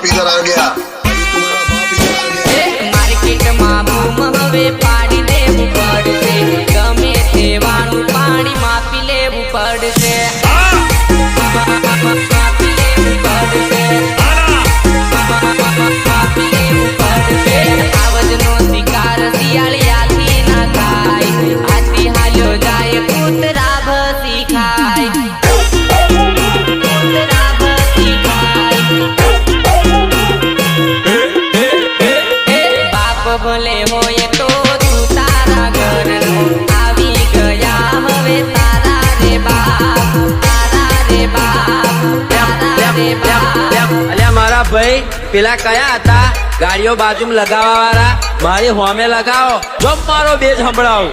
बाप इधर आ गया, अभी तुम्हारा बाप इधर आ गया। मार्केट में बूम हवे पाड़ी देवू पड़से, गमे ते वाळू पाणी मापी लेवू पड़से, मापी लेवू पड़से, मापी लेवू पड़से। आवजनो शिकार शियाळियाथी ना थाय, हाथी हाल्यो जाय कूतरा भसी खाय, कूतरा भसी खाय। बाप भले होय तो तू तारा घरनो, आवी गया हवे तारा रे बाप, तारा रे बाप, तारा रे बाप। अल्या मारा भाई पेला कया था गाड़ियों बाजू में लगावा वाला, मारी होमे लगाओ जो मारो बेज हंभड़ाओ।